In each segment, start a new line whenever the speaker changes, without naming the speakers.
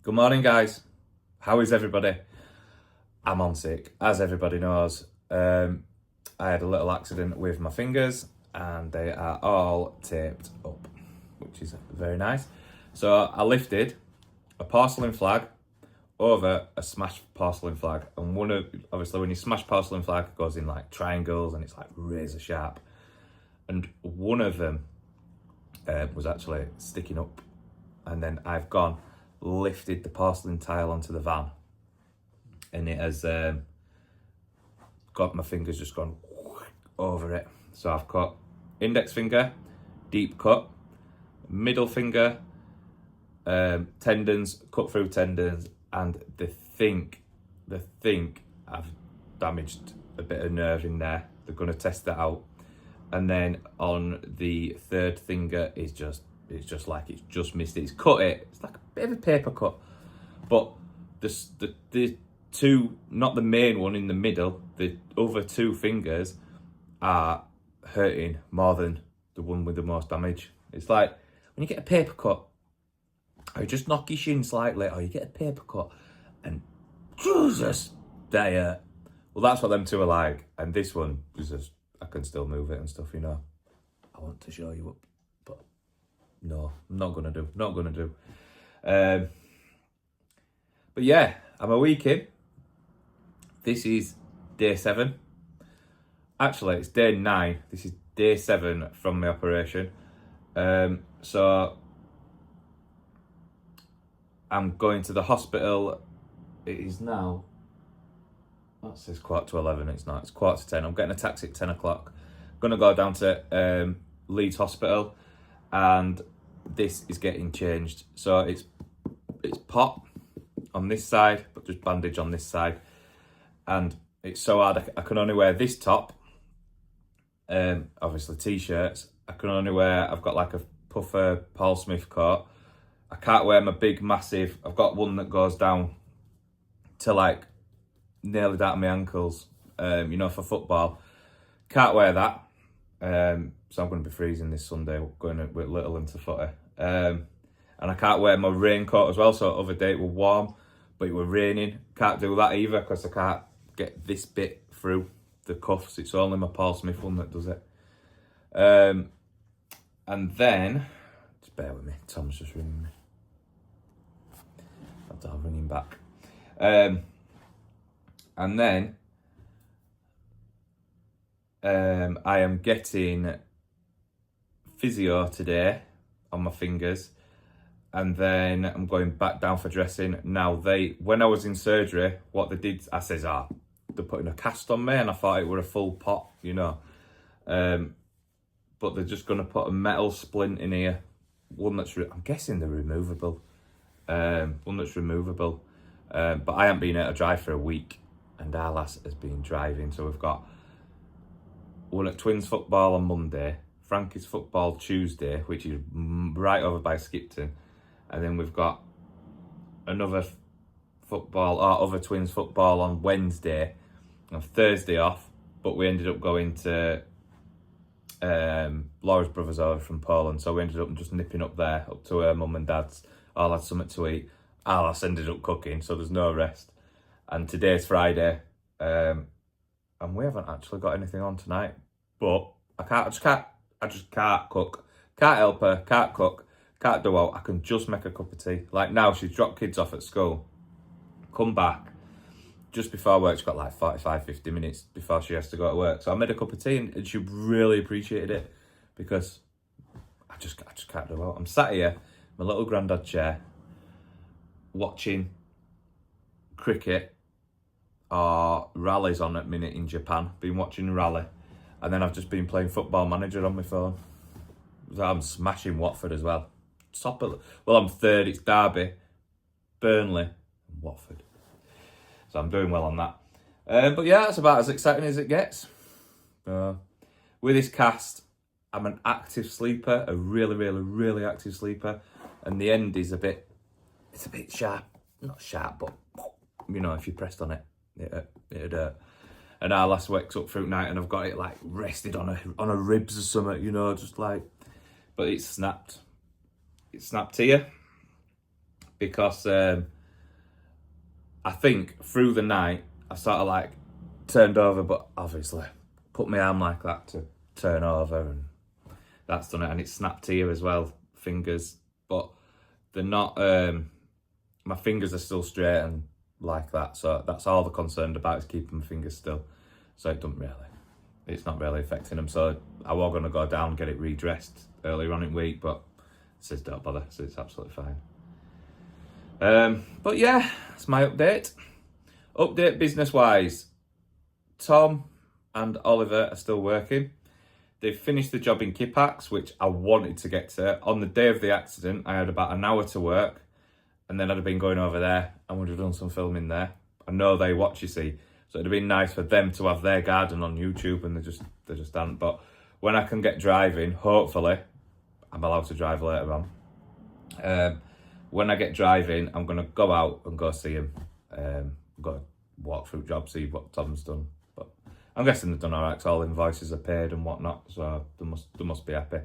Good morning, guys. How is everybody? I'm on sick, as everybody knows. I had a little accident with my fingers and they are all taped up, which is very nice. So I lifted a porcelain flag over a smashed porcelain flag, and obviously when you smash porcelain flag, it goes in like triangles and it's like razor sharp. And one of them was actually sticking up, and then I've lifted the porcelain tile onto the van, and it has got my fingers just gone over it. So I've got index finger, deep cut, middle finger, tendons, cut through tendons, and they think I've damaged a bit of nerve in there. They're going to test that out. And then on the third finger, it's just like it's just missed it. It's cut it. It's like a bit of a paper cut. But the two, not the main one in the middle, the other two fingers are hurting more than the one with the most damage. It's like when you get a paper cut, or you just knock your shin slightly, or you get a paper cut, and Jesus, they hurt. Well, that's what them two are like. And this one is just, I can still move it and stuff, I want to show you up, but no, I'm not gonna do. But yeah, I'm a week in. This is day 7. Actually, it's day 9. This is day 7 from my operation. So I'm going to the hospital. It is now, that says 11:15. It's not. It's 10:15. I'm getting a taxi at 10 o'clock. Gonna go down to Leeds Hospital, and this is getting changed. So it's pop on this side, but just bandage on this side, and it's so hard. I can only wear this top. Obviously t-shirts. I can only wear. I've got like a puffer Paul Smith coat. I can't wear my big massive. I've got one that goes down to like nearly down to my ankles, for football. Can't wear that. So I'm going to be freezing this Sunday, going with little into footy. And I can't wear my raincoat as well, so the other day it was warm, but it was raining. Can't do that either, because I can't get this bit through the cuffs. It's only my Paul Smith one that does it. And then, just bear with me, Tom's just ringing me. I'll ring him back. And then I am getting physio today on my fingers, and then I'm going back down for dressing. Now when I was in surgery, what they did, I says, they're putting a cast on me, and I thought it were a full pot, but they're just going to put a metal splint in here, one that's, I'm guessing they're removable, one that's removable, but I haven't been able to drive for a week, and our lass has been driving. So we've got one at Twins football on Monday, Frankie's football Tuesday, which is right over by Skipton, and then we've got another other Twins football on Wednesday, and Thursday off. But we ended up going to Laura's brother's over from Poland, so we ended up just nipping up there, up to her mum and dad's. All had something to eat. Our lass ended up cooking, so there's no rest. And today's Friday, and we haven't actually got anything on tonight. But I just can't cook. Can't help her, can't cook, can't do out. I can just make a cup of tea. Like now, she's dropped kids off at school, come back just before work. She's got like 45-50 minutes before she has to go to work. So I made a cup of tea, and she really appreciated it, because I just can't do out. I'm sat here, my little granddad chair, watching cricket or rallies on at minute in Japan. Been watching rally, and then I've just been playing Football Manager on my phone. So I'm smashing Watford as well. I'm third. It's Derby, Burnley, and Watford. So I'm doing well on that. But yeah, that's about as exciting as it gets. With this cast, I'm an active sleeper, a really, really, really active sleeper, and the end is it's a bit sharp. Not sharp, but if you pressed on it, it'd hurt. And our last wakes up through night, and I've got it like rested on a ribs or something, just like. But it's snapped. It snapped here. because I think through the night I sort of like turned over, but obviously put my arm like that to turn over, and that's done it. And it snapped here as well, fingers, but they're not. My fingers are still straight and like that, so that's all they're concerned about, is keeping my fingers still. So it's not really affecting them. So I was going to go down and get it redressed earlier on in the week, but it says don't bother, so it's absolutely fine. But yeah, that's my update. Update business wise, Tom and Oliver are still working. They've finished the job in Kippax, which I wanted to get to. On the day of the accident, I had about an hour to work, and then I'd have been going over there and would have done some filming there. I know they watch, you see, so it'd have been nice for them to have their garden on YouTube, and they just aren't. But when I can get driving, hopefully, I'm allowed to drive later on. When I get driving, I'm going to go out and go see him. Got to walk through job, see what Tom's done. But I'm guessing they've done all right, because all invoices are paid and whatnot, so they must be happy.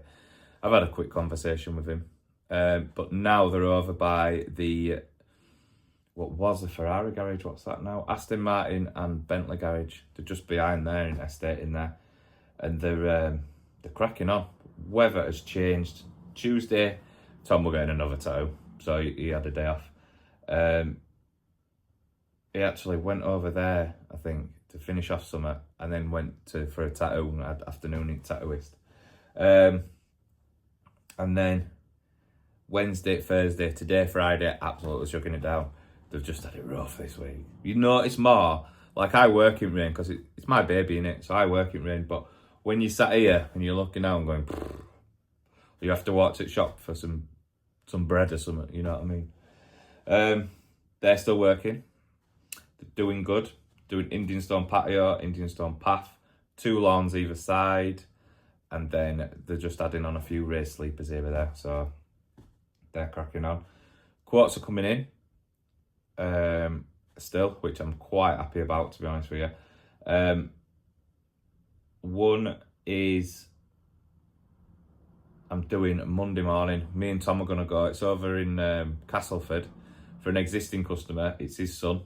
I've had a quick conversation with him. But now they're over by the, what was the Ferrari garage, what's that now? Aston Martin and Bentley garage. They're just behind there, in estate in there. And they're cracking on. Weather has changed. Tuesday, Tom will get another tattoo, so he had a day off. He actually went over there, I think, to finish off summer, and then went for a tattoo and had afternoon in tattooist. And then Wednesday, Thursday, today, Friday, absolutely chucking it down. They've just had it rough this week. You notice more, like I work in rain, because it's my baby, innit? So I work in rain, but when you sat here and you're looking out and going, you have to walk to the shop for some bread or something, you know what I mean? They're still working. They're doing good. Doing Indian Stone patio, Indian Stone path, 2 lawns either side, and then they're just adding on a few raised sleepers here and there, so they're cracking on. Quotes are coming in still, which I'm quite happy about, to be honest with you. One is I'm doing Monday morning. Me and Tom are going to go. It's over in Castleford for an existing customer. It's his son.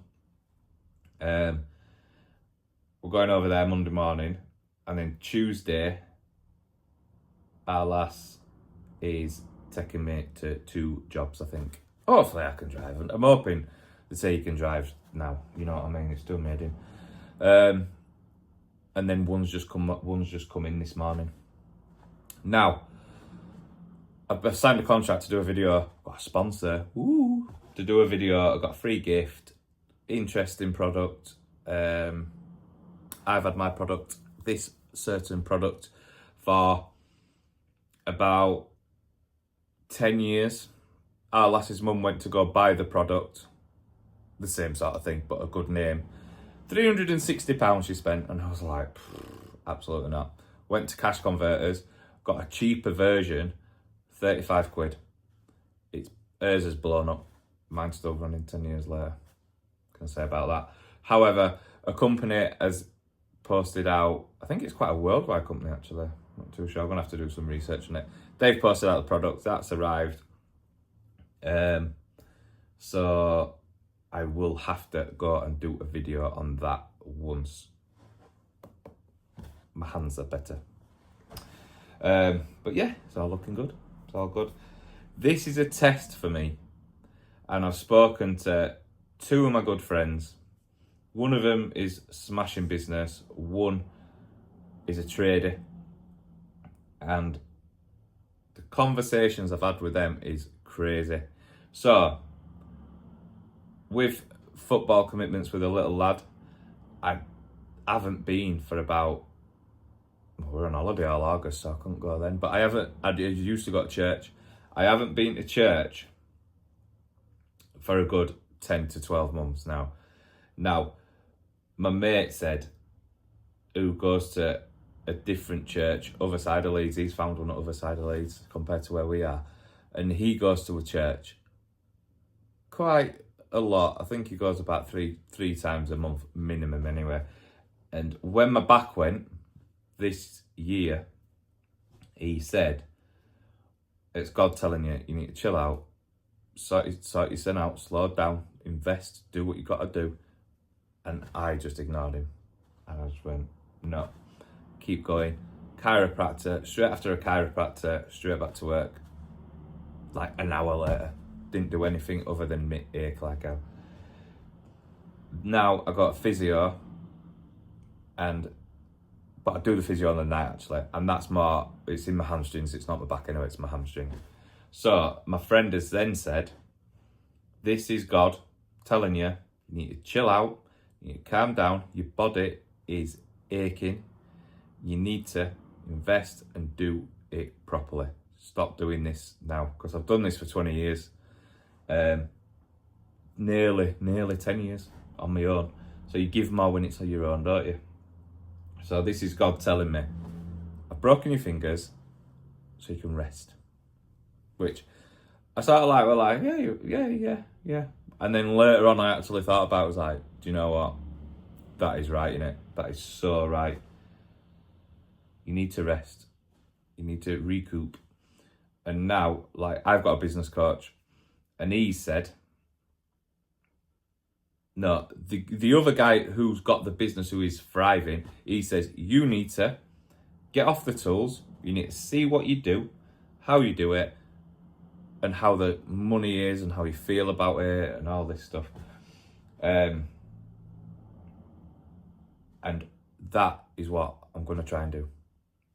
We're going over there Monday morning, and then Tuesday, our lass is taking me to 2 jobs, I think. Hopefully I can drive. I'm hoping they say he can drive now, you know what I mean? It's still made him. And then one's just come in this morning. Now, I've signed a contract to do a video. Got a sponsor. Woo! To do a video. I got a free gift. Interesting product. I've had my product, this certain product, for about 10 years. Our lass's mum went to go buy the product. The same sort of thing, but a good name. £360 she spent, and I was like, absolutely not. Went to cash converters, got a cheaper version, 35 quid. Hers has blown up. Mine's still running 10 years later. Can say about that. However, a company has posted out, I think it's quite a worldwide company actually, not too sure, I'm gonna have to do some research on it. They've posted out the product, that's arrived. So I will have to go and do a video on that once my hands are better. But yeah, it's all looking good. It's all good. This is a test for me, and I've spoken to 2 of my good friends. One of them is smashing business. One is a trader, and the conversations I've had with them is crazy. So, with football commitments with a little lad, I haven't been for about, we're on holiday all August, so I couldn't go then. But I used to go to church. I haven't been to church for a good 10 to 12 months now. Now, my mate said, who goes to a different church, other side of Leeds, he's found one at other side of Leeds compared to where we are, and he goes to a church quite a lot. I think he goes about three times a month minimum anyway. And when my back went this year, he said, it's God telling you, you need to chill out, sort yourself out, slow down, invest, do what you got to do. And I just ignored him. And I just went, no, keep going. Chiropractor, straight after a chiropractor, straight back to work. Like an hour later, didn't do anything other than ache like hell. Now I got a physio, but I do the physio on the night actually, and that's more, it's in my hamstrings, it's not my back anyway, it's my hamstring. So my friend has then said, this is God telling you, you need to chill out, you need to calm down, your body is aching, you need to invest and do it properly. Stop doing this now, because I've done this for 20 years, nearly 10 years on my own. So you give more when it's on your own, don't you? So this is God telling me, I've broken your fingers so you can rest. Which I sort of like, well, like, yeah. And then later on I actually thought about it, I was like, do you know what? That is right, innit? That is so right. You need to rest. You need to recoup. And now, like, I've got a business coach, and he said, no, the other guy who's got the business, who is thriving, he says, you need to get off the tools, you need to see what you do, how you do it, and how the money is, and how you feel about it, and all this stuff. And that is what I'm going to try and do.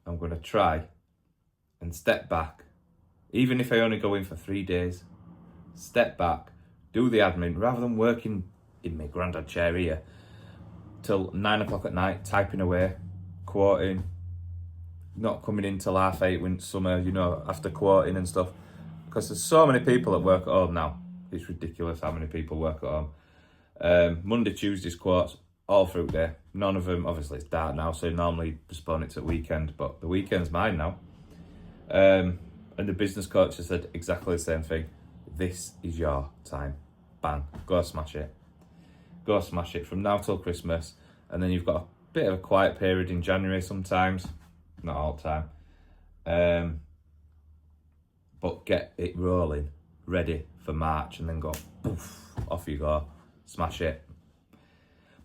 I'm going to try and step back, even if I only go in for 3 days, step back, do the admin, rather than working in my granddad chair here till 9 o'clock at night, typing away, quoting, not coming in till 8:30 when it's summer, you know, after quoting and stuff. Because there's so many people that work at home now. It's ridiculous how many people work at home. Monday, Tuesdays quotes, all through there. None of them, obviously it's dark now, so normally postpone it to the weekend, but the weekend's mine now. And the business coach has said exactly the same thing. This is your time. Bang, go smash it. Go smash it from now till Christmas, and then you've got a bit of a quiet period in January sometimes, not all the time. But get it rolling, ready for March, and then go, poof, off you go, smash it.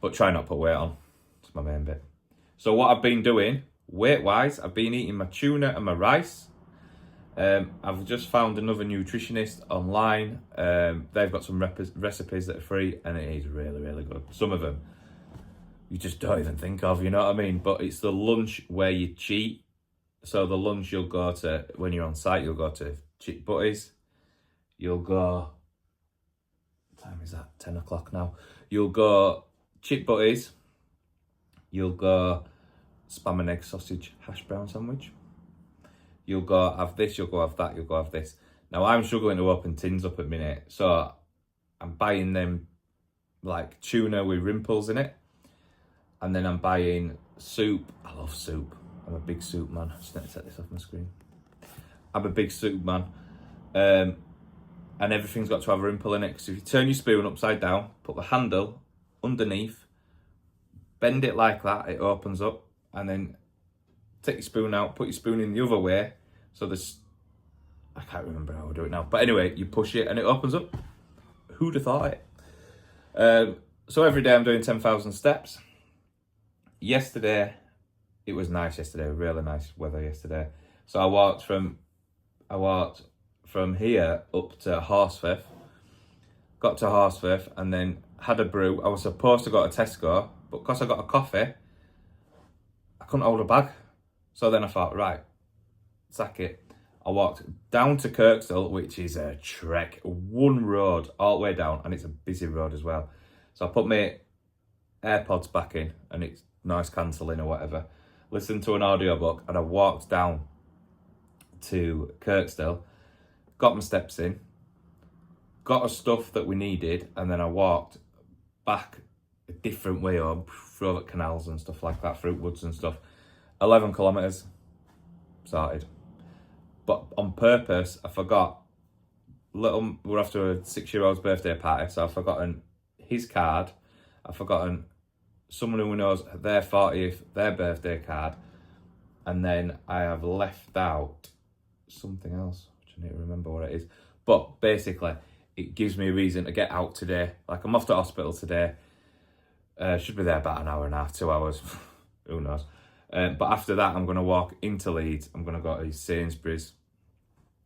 But try not to put weight on, it's my main bit. So what I've been doing, weight-wise, I've been eating my tuna and my rice. I've just found another nutritionist online. They've got some recipes that are free, and it is really, really good. Some of them you just don't even think of, you know what I mean? But it's the lunch where you cheat. So the lunch you'll go to, when you're on site, you'll go to Chick Butties. You'll go, what time is that? 10 o'clock now. You'll go Chick Butties. You'll go spam and egg sausage hash brown sandwich. You'll go have this, you'll go have that, you'll go have this. Now I'm struggling to open tins up at minute, so I'm buying them like tuna with rimples in it. And then I'm buying soup. I love soup. I'm a big soup man. Just need to set this off my screen. I'm a big soup man. And everything's got to have a rimple in it. So if you turn your spoon upside down, put the handle underneath, bend it like that, it opens up, and then take your spoon out, put your spoon in the other way. So there's, I can't remember how I do it now. But anyway, you push it and it opens up. Who'd have thought it? So every day I'm doing 10,000 steps. Yesterday, it was nice yesterday, really nice weather yesterday. So I walked from here up to Horsforth, got to Horsforth, and then had a brew. I was supposed to go to Tesco, but because I got a coffee, I couldn't hold a bag. So then I thought, right, sack it. I walked down to Kirkstall, which is a trek, one road all the way down, and it's a busy road as well. So I put my AirPods back in, and it's noise cancelling or whatever. Listened to an audiobook, and I walked down to Kirkstall, got my steps in, got us stuff that we needed, and then I walked back a different way home, through at canals and stuff like that, fruit woods and stuff. 11 kilometres, started. But on purpose, I forgot, we're after a 6-year-old's birthday party, so I've forgotten his card, I've forgotten someone who knows their 40th, their birthday card, and then I have left out something else, which I need to remember what it is. But basically, it gives me a reason to get out today. Like, I'm off to hospital today. Should be there about an hour and a half, 2 hours. Who knows? But after that, I'm going to walk into Leeds. I'm going to go to Sainsbury's,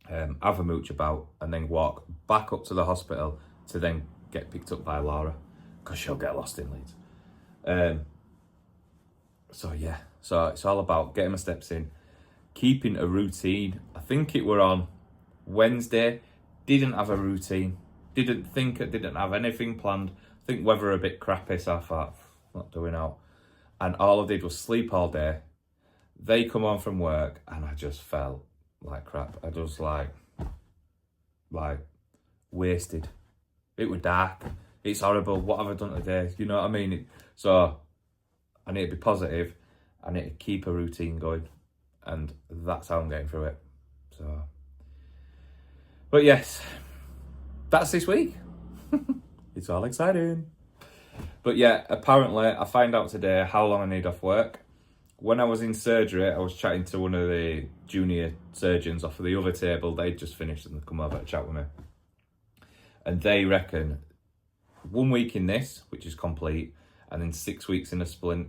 have a mooch about, and then walk back up to the hospital to then get picked up by Laura, because she'll get lost in Leeds. So yeah, so it's all about getting my steps in, keeping a routine. I think it were on Wednesday, didn't have a routine, didn't have anything planned. I think weather a bit crappy, so I thought, not doing out. And all I did was sleep all day. They come home from work and I just felt like crap. I just like wasted. It was dark. It's horrible. What have I done today? You know what I mean? So I need to be positive. I need to keep a routine going. And that's how I'm getting through it. So, but yes, that's this week. It's all exciting. But yeah, apparently I find out today how long I need off work. When I was in surgery, I was chatting to one of the junior surgeons off of the other table. They'd just finished and they'd come over to chat with me. And they reckon 1 week in this, which is complete, and then 6 weeks in a splint,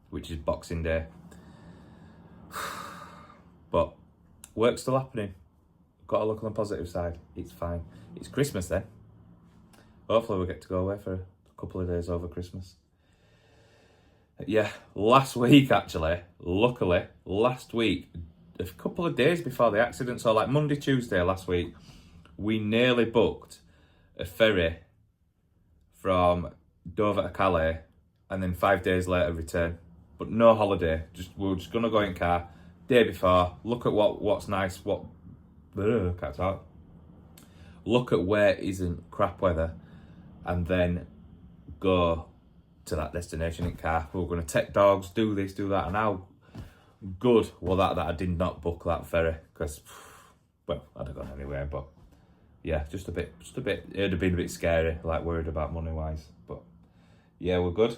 which is Boxing Day. But work's still happening. Got to look on the positive side. It's fine. It's Christmas then. Hopefully we'll get to go away for a couple of days over Christmas. Yeah, last week actually, luckily, last week, a couple of days before the accident, so like Monday, Tuesday last week, we nearly booked a ferry from Dover to Calais and then 5 days later return. But no holiday, we were just going to go in car, day before, look at what's nice, can't talk. Look at where isn't crap weather, and then go to that destination in car. We were going to take dogs, do this, do that, and how good was that I did not book that ferry, because, well, I'd have gone anywhere, but yeah, just a bit, it'd have been a bit scary, like worried about money-wise, but yeah, we're good.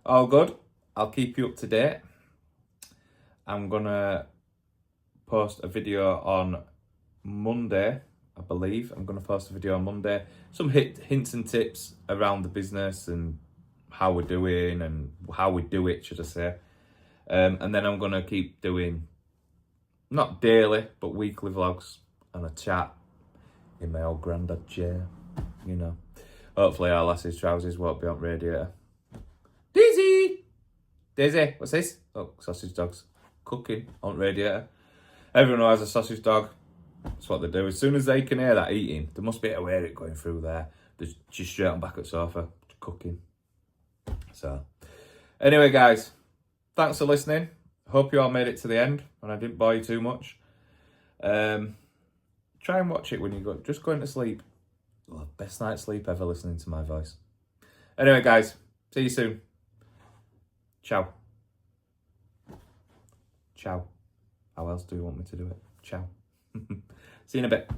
All good. I'll keep you up to date. I'm going to post a video on Monday, I believe. I'm going to post a video on Monday. Some hints and tips around the business and how we're doing and how we do it, should I say. And then I'm going to keep doing, not daily, but weekly vlogs and a chat in my old grandad chair, you know. Hopefully our lass's trousers won't be on radiator. Daisy, what's this? Oh, sausage dogs cooking on radiator. Everyone who has a sausage dog, that's what they do. As soon as they can hear that eating, there must be a way it going through there. They're just straight on back at the sofa, cooking. So, anyway, guys, thanks for listening. Hope you all made it to the end and I didn't bore you too much. Try and watch it when you just going to sleep. Oh, best night's sleep ever listening to my voice. Anyway, guys, see you soon. Ciao. Ciao. How else do you want me to do it? Ciao. See you in a bit.